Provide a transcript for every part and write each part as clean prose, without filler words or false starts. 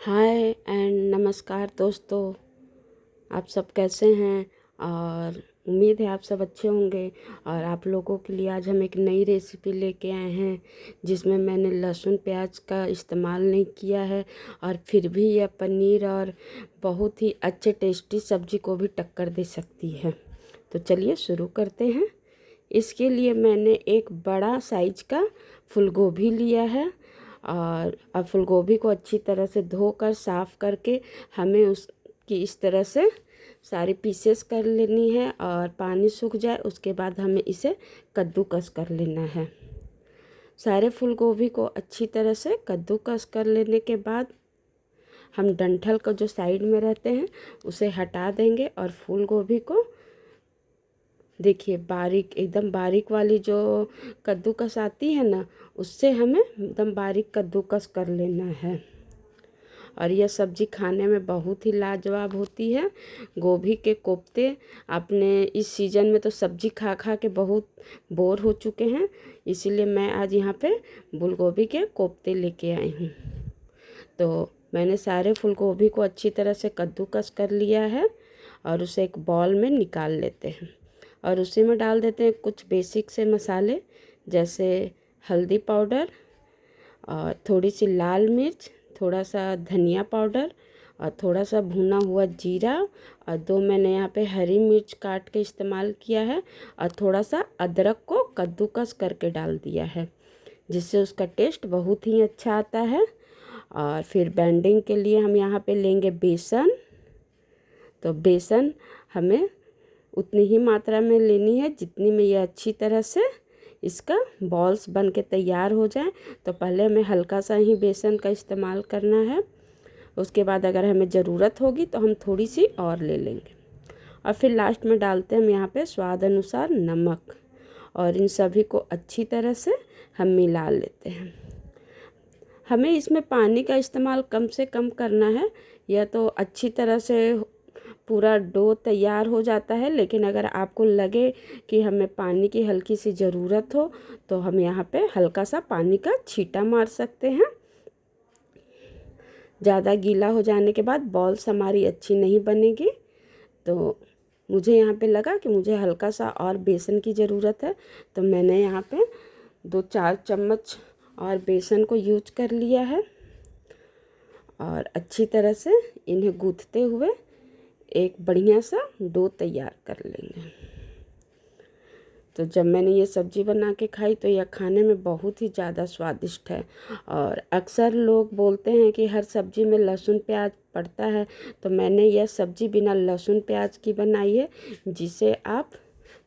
हाय and नमस्कार दोस्तों। आप सब कैसे हैं? और उम्मीद है आप सब अच्छे होंगे। और आप लोगों के लिए आज हम एक नई रेसिपी लेके आए हैं जिसमें मैंने लहसुन प्याज का इस्तेमाल नहीं किया है और फिर भी यह पनीर और बहुत ही अच्छे टेस्टी सब्जी को भी टक्कर दे सकती है। तो चलिए शुरू करते हैं। इसके लिए मैंने एक बड़ा साइज का फूल गोभी लिया है और अब फूल गोभी को अच्छी तरह से धोकर साफ़ करके हमें उसकी इस तरह से सारी पीसेस कर लेनी है और पानी सूख जाए उसके बाद हमें इसे कद्दूकस कर लेना है। सारे फूल गोभी को अच्छी तरह से कद्दूकस कर लेने के बाद हम डंठल को जो साइड में रहते हैं उसे हटा देंगे और फूल गोभी को देखिए बारीक एकदम बारीक वाली जो कद्दूकस आती है ना, उससे हमें एकदम बारीक कद्दूकस कर लेना है। और यह सब्ज़ी खाने में बहुत ही लाजवाब होती है। गोभी के कोफ्ते आपने इस सीज़न में तो सब्ज़ी खा खा के बहुत बोर हो चुके हैं, इसीलिए मैं आज यहाँ पे फूल गोभी के कोफ्ते लेके आई हूँ। तो मैंने सारे फूल गोभी को अच्छी तरह से कद्दूकस कर लिया है और उसे एक बाउल में निकाल लेते हैं और उसी में डाल देते हैं कुछ बेसिक से मसाले जैसे हल्दी पाउडर और थोड़ी सी लाल मिर्च, थोड़ा सा धनिया पाउडर और थोड़ा सा भुना हुआ जीरा और दो मैंने यहाँ पे हरी मिर्च काट के इस्तेमाल किया है और थोड़ा सा अदरक को कद्दूकस करके डाल दिया है जिससे उसका टेस्ट बहुत ही अच्छा आता है। और फिर बाइंडिंग के लिए हम यहाँ पे लेंगे बेसन। तो बेसन हमें उतनी ही मात्रा में लेनी है जितनी में ये अच्छी तरह से इसका बॉल्स बन के तैयार हो जाए। तो पहले हमें हल्का सा ही बेसन का इस्तेमाल करना है, उसके बाद अगर हमें ज़रूरत होगी तो हम थोड़ी सी और ले लेंगे। और फिर लास्ट में डालते हैं हम यहाँ पे स्वाद अनुसार नमक और इन सभी को अच्छी तरह से हम मिला लेते हैं। हमें इसमें पानी का इस्तेमाल कम से कम करना है, यह तो अच्छी तरह से पूरा डो तैयार हो जाता है। लेकिन अगर आपको लगे कि हमें पानी की हल्की सी ज़रूरत हो तो हम यहाँ पे हल्का सा पानी का छींटा मार सकते हैं। ज़्यादा गीला हो जाने के बाद बॉल्स हमारी अच्छी नहीं बनेगी। तो मुझे यहाँ पे लगा कि मुझे हल्का सा और बेसन की ज़रूरत है, तो मैंने यहाँ पे 2-4 चम्मच और बेसन को यूज कर लिया है और अच्छी तरह से इन्हें गूँथते हुए एक बढ़िया सा डो तैयार कर लेंगे। तो जब मैंने ये सब्ज़ी बना के खाई तो यह खाने में बहुत ही ज़्यादा स्वादिष्ट है। और अक्सर लोग बोलते हैं कि हर सब्ज़ी में लहसुन प्याज पड़ता है, तो मैंने यह सब्ज़ी बिना लहसुन प्याज की बनाई है जिसे आप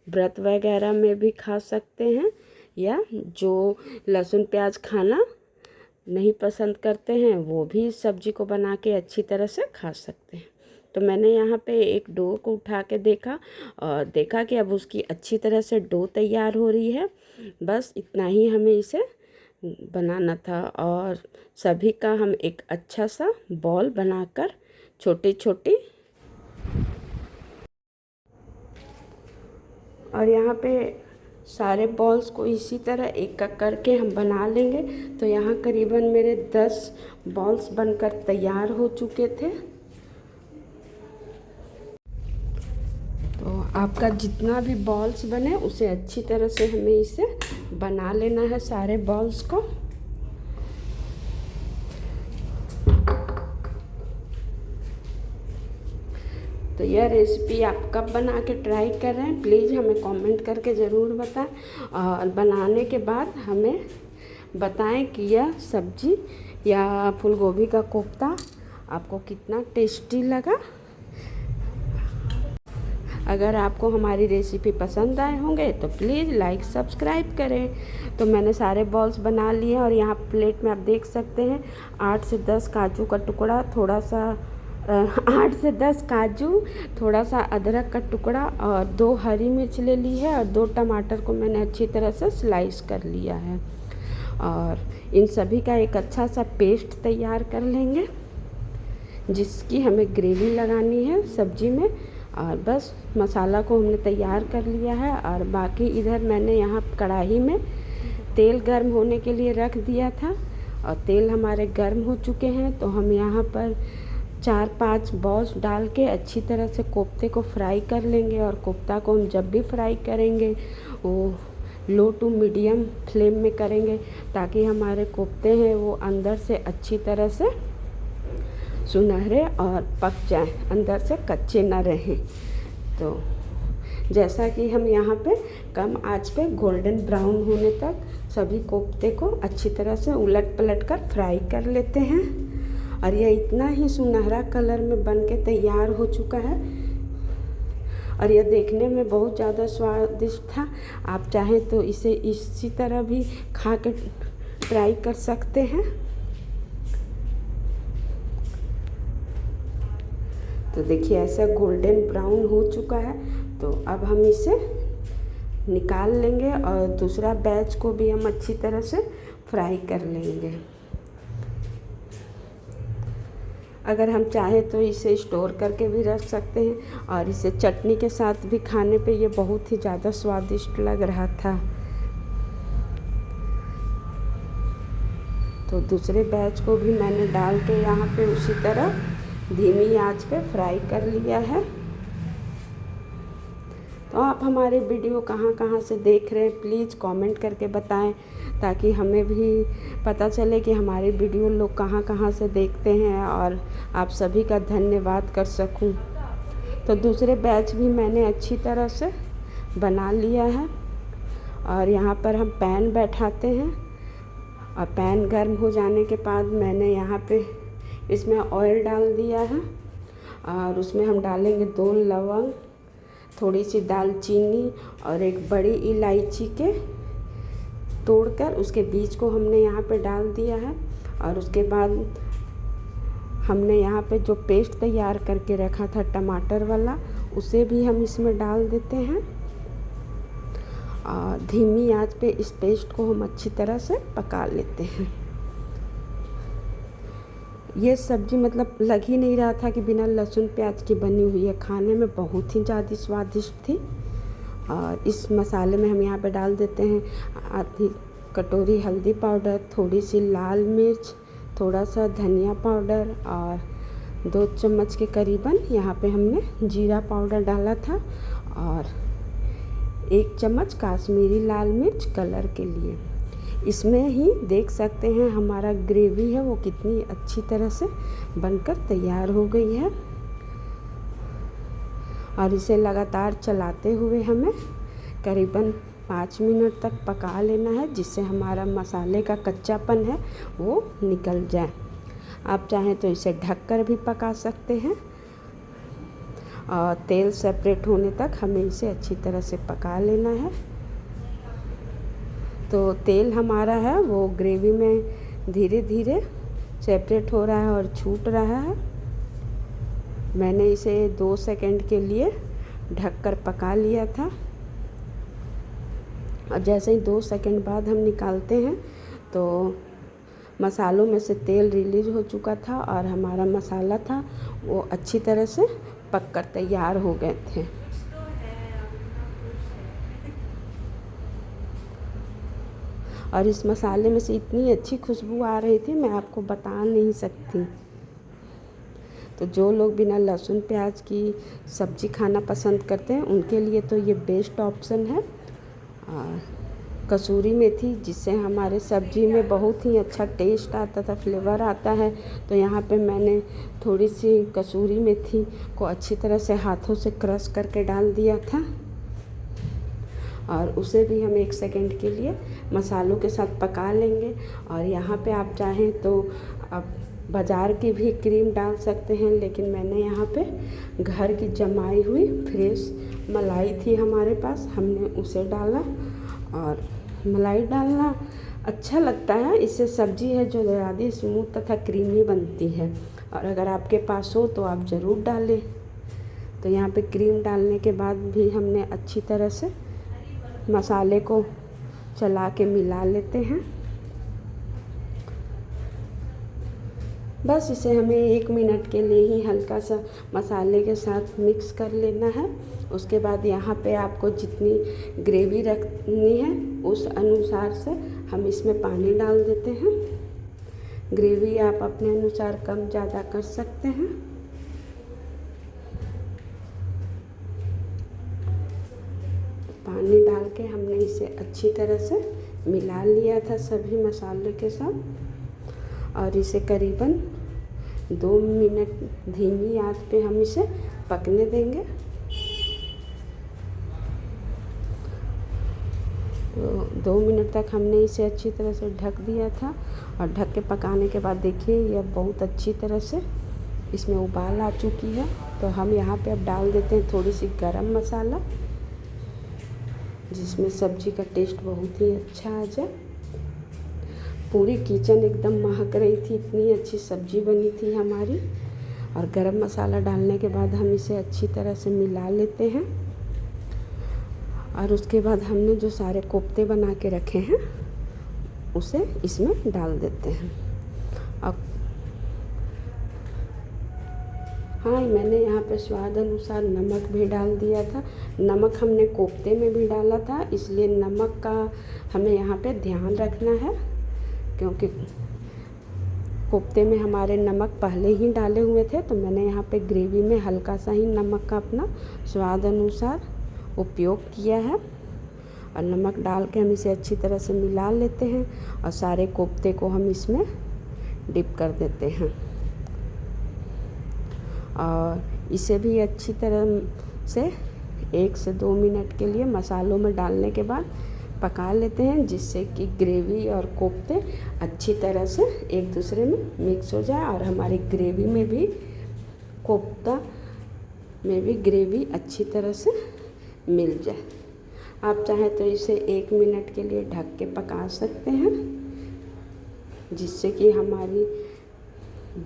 व्रत वगैरह में भी खा सकते हैं या जो लहसुन प्याज खाना नहीं पसंद करते हैं वो भी इस सब्ज़ी को बना के अच्छी तरह से खा सकते हैं। तो मैंने यहाँ पे एक डो को उठा के देखा और देखा कि अब उसकी अच्छी तरह से डो तैयार हो रही है। बस इतना ही हमें इसे बनाना था और सभी का हम एक अच्छा सा बॉल बनाकर छोटी छोटी और यहाँ पे सारे बॉल्स को इसी तरह एक एक करके हम बना लेंगे। तो यहाँ करीबन मेरे 10 बॉल्स बनकर तैयार हो चुके थे। तो आपका जितना भी बॉल्स बने उसे अच्छी तरह से हमें इसे बना लेना है सारे बॉल्स को। तो यह रेसिपी आप कब बना के ट्राई कर रहे हैं प्लीज़ हमें कमेंट करके ज़रूर बताएं और बनाने के बाद हमें बताएं कि यह सब्ज़ी या फूल गोभी का कोफ्ता आपको कितना टेस्टी लगा। अगर आपको हमारी रेसिपी पसंद आए होंगे तो प्लीज़ लाइक सब्सक्राइब करें। तो मैंने सारे बॉल्स बना लिए और यहाँ प्लेट में आप देख सकते हैं 8 से 10 काजू का टुकड़ा, थोड़ा सा 8 से 10 काजू, थोड़ा सा अदरक का टुकड़ा और 2 हरी मिर्च ले ली है और 2 टमाटर को मैंने अच्छी तरह से स्लाइस कर लिया है। और इन सभी का एक अच्छा सा पेस्ट तैयार कर लेंगे जिसकी हमें ग्रेवी लगानी है सब्जी में। और बस मसाला को हमने तैयार कर लिया है और बाकी इधर मैंने यहाँ कढ़ाई में तेल गर्म होने के लिए रख दिया था और तेल हमारे गर्म हो चुके हैं, तो हम यहाँ पर 4-5 बॉल्स डाल के अच्छी तरह से कोफ्ते को फ्राई कर लेंगे। और कोफ्ता को हम जब भी फ्राई करेंगे वो लो टू मीडियम फ्लेम में करेंगे, ताकि हमारे कोफ्ते हैं वो अंदर से अच्छी तरह से सुनहरे और पक जाएं, अंदर से कच्चे ना रहें। तो जैसा कि हम यहाँ पे कम आंच पे गोल्डन ब्राउन होने तक सभी कोफ्ते को अच्छी तरह से उलट पलट कर फ्राई कर लेते हैं। और यह इतना ही सुनहरा कलर में बन के तैयार हो चुका है और यह देखने में बहुत ज़्यादा स्वादिष्ट था। आप चाहें तो इसे इसी तरह भी खा के ट्राई कर सकते हैं। तो देखिए ऐसा गोल्डन ब्राउन हो चुका है, तो अब हम इसे निकाल लेंगे और दूसरा बैच को भी हम अच्छी तरह से फ्राई कर लेंगे। अगर हम चाहें तो इसे स्टोर करके भी रख सकते हैं और इसे चटनी के साथ भी खाने पे ये बहुत ही ज़्यादा स्वादिष्ट लग रहा था। तो दूसरे बैच को भी मैंने डाल के यहाँ पे उसी तरह धीमी आंच पे फ्राई कर लिया है। तो आप हमारे वीडियो कहाँ से देख रहे हैं प्लीज़ कमेंट करके बताएं, ताकि हमें भी पता चले कि हमारे वीडियो लोग कहाँ से देखते हैं और आप सभी का धन्यवाद कर सकूं। तो दूसरे बैच भी मैंने अच्छी तरह से बना लिया है और यहाँ पर हम पैन बैठाते हैं और पैन गर्म हो जाने के बाद मैंने यहाँ पे इसमें ऑयल डाल दिया है और उसमें हम डालेंगे 2 लवंग, थोड़ी सी दालचीनी और एक बड़ी इलायची के तोड़कर उसके बीज को हमने यहाँ पे डाल दिया है। और उसके बाद हमने यहाँ पे जो पेस्ट तैयार करके रखा था टमाटर वाला, उसे भी हम इसमें डाल देते हैं और धीमी आंच पे इस पेस्ट को हम अच्छी तरह से पका लेते हैं। ये सब्ज़ी मतलब लग ही नहीं रहा था कि बिना लहसुन प्याज की बनी हुई है, खाने में बहुत ही ज़्यादा स्वादिष्ट थी। और इस मसाले में हम यहाँ पे डाल देते हैं आधी कटोरी हल्दी पाउडर, थोड़ी सी लाल मिर्च, थोड़ा सा धनिया पाउडर और 2 चम्मच के करीबन यहाँ पे हमने जीरा पाउडर डाला था और 1 चम्मच काश्मीरी लाल मिर्च कलर के लिए। इसमें ही देख सकते हैं हमारा ग्रेवी है वो कितनी अच्छी तरह से बनकर तैयार हो गई है। और इसे लगातार चलाते हुए हमें करीबन 5 मिनट तक पका लेना है, जिससे हमारा मसाले का कच्चापन है वो निकल जाए। आप चाहें तो इसे ढककर भी पका सकते हैं और तेल सेपरेट होने तक हमें इसे अच्छी तरह से पका लेना है। तो तेल हमारा है वो ग्रेवी में धीरे धीरे सेपरेट हो रहा है और छूट रहा है। मैंने इसे 2 सेकंड के लिए ढककर पका लिया था और जैसे ही 2 सेकंड बाद हम निकालते हैं तो मसालों में से तेल रिलीज़ हो चुका था और हमारा मसाला था वो अच्छी तरह से पककर तैयार हो गए थे। और इस मसाले में से इतनी अच्छी खुशबू आ रही थी मैं आपको बता नहीं सकती। तो जो लोग बिना लहसुन प्याज की सब्ज़ी खाना पसंद करते हैं उनके लिए तो ये बेस्ट ऑप्शन है। और कसूरी मेथी, जिससे हमारे सब्ज़ी में बहुत ही अच्छा टेस्ट आता था, फ्लेवर आता है, तो यहाँ पे मैंने थोड़ी सी कसूरी मेथी को अच्छी तरह से हाथों से क्रश करके डाल दिया था और उसे भी हम 1 सेकंड के लिए मसालों के साथ पका लेंगे। और यहाँ पे आप चाहें तो आप बाज़ार की भी क्रीम डाल सकते हैं, लेकिन मैंने यहाँ पे घर की जमाई हुई फ्रेश मलाई थी हमारे पास, हमने उसे डाला। और मलाई डालना अच्छा लगता है, इससे सब्ज़ी है जो ज़्यादा स्मूथ तथा क्रीमी बनती है और अगर आपके पास हो तो आप ज़रूर डालें। तो यहाँ पे क्रीम डालने के बाद भी हमने अच्छी तरह से मसाले को चला के मिला लेते हैं। बस इसे हमें 1 मिनट के लिए ही हल्का सा मसाले के साथ मिक्स कर लेना है। उसके बाद यहाँ पे आपको जितनी ग्रेवी रखनी है उस अनुसार से हम इसमें पानी डाल देते हैं ग्रेवी आप अपने अनुसार कम ज़्यादा कर सकते हैं। पानी डाल के हमने इसे अच्छी तरह से मिला लिया था सभी मसाले के साथ, और इसे करीबन 2 मिनट धीमी आंच पे हम इसे पकने देंगे। तो 2 मिनट तक हमने इसे अच्छी तरह से ढक दिया था, और ढक के पकाने के बाद देखिए यह बहुत अच्छी तरह से इसमें उबाल आ चुकी है। तो हम यहाँ पे अब डाल देते हैं थोड़ी सी गरम मसाला, जिसमें सब्जी का टेस्ट बहुत ही अच्छा आ जाए। पूरी किचन एकदम महक रही थी, इतनी अच्छी सब्जी बनी थी हमारी। और गरम मसाला डालने के बाद हम इसे अच्छी तरह से मिला लेते हैं, और उसके बाद हमने जो सारे कोफ्ते बना के रखे हैं उसे इसमें डाल देते हैं। अब हाँ, मैंने यहाँ पे स्वाद अनुसार नमक भी डाल दिया था। नमक हमने कोफ्ते में भी डाला था, इसलिए नमक का हमें यहाँ पे ध्यान रखना है, क्योंकि कोफ्ते में हमारे नमक पहले ही डाले हुए थे। तो मैंने यहाँ पे ग्रेवी में हल्का सा ही नमक का अपना स्वाद अनुसार उपयोग किया है, और नमक डाल के हम इसे अच्छी तरह से मिला लेते हैं, और सारे कोफ्ते को हम इसमें डिप कर देते हैं, और इसे भी अच्छी तरह से 1 से 2 मिनट के लिए मसालों में डालने के बाद पका लेते हैं, जिससे कि ग्रेवी और कोफ्ते अच्छी तरह से एक दूसरे में मिक्स हो जाए, और हमारी ग्रेवी में भी कोफ्ता में भी ग्रेवी अच्छी तरह से मिल जाए। आप चाहें तो इसे 1 मिनट के लिए ढक के पका सकते हैं, जिससे कि हमारी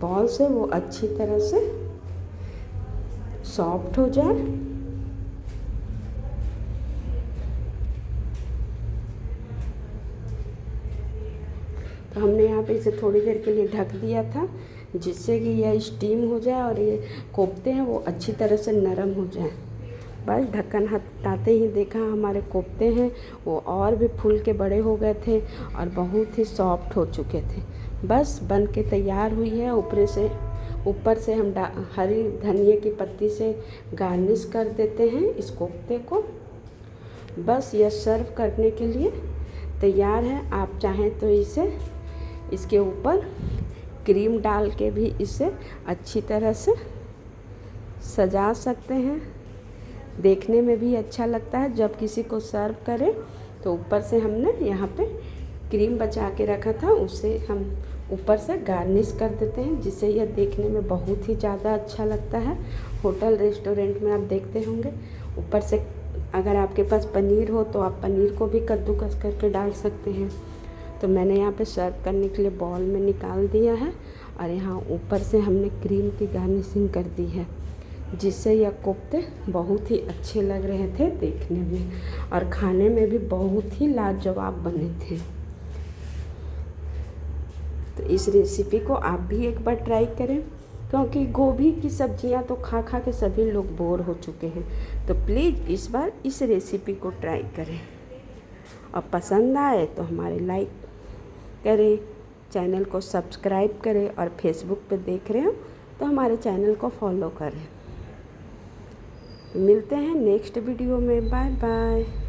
बॉल्स है वो अच्छी तरह से सॉफ्ट हो जाए। तो हमने यहाँ पे इसे थोड़ी देर के लिए ढक दिया था, जिससे कि यह स्टीम हो जाए और ये कोफ्ते हैं वो अच्छी तरह से नरम हो जाए। बस ढक्कन हटाते ही देखा हमारे कोफ्ते हैं वो और भी फूल के बड़े हो गए थे और बहुत ही सॉफ्ट हो चुके थे। बस बन के तैयार हुई है। ऊपर से हम हरी धनिया की पत्ती से गार्निश कर देते हैं इस कोफ्ते को। बस यह सर्व करने के लिए तैयार है। आप चाहें तो इसके ऊपर क्रीम डाल के भी इसे अच्छी तरह से सजा सकते हैं। देखने में भी अच्छा लगता है। जब किसी को सर्व करें तो ऊपर से हमने यहाँ पे क्रीम बचा के रखा था, उससे हम ऊपर से गार्निश कर देते हैं, जिससे यह देखने में बहुत ही ज़्यादा अच्छा लगता है। होटल रेस्टोरेंट में आप देखते होंगे ऊपर से अगर आपके पास पनीर हो तो आप पनीर को भी कद्दूकस करके डाल सकते हैं। तो मैंने यहाँ पे सर्व करने के लिए बाउल में निकाल दिया है और यहाँ ऊपर से हमने क्रीम की गार्निशिंग कर दी है, जिससे यह कोफ्ते बहुत ही अच्छे लग रहे थे देखने में और खाने में भी बहुत ही लाजवाब बने थे। तो इस रेसिपी को आप भी एक बार ट्राई करें, क्योंकि गोभी की सब्जियां तो खा खा के सभी लोग बोर हो चुके हैं। तो प्लीज़ इस बार इस रेसिपी को ट्राई करें और पसंद आए तो हमारे लाइक करें, चैनल को सब्सक्राइब करें और फेसबुक पे देख रहे हो तो हमारे चैनल को फॉलो करें। मिलते हैं नेक्स्ट वीडियो में। Bye bye.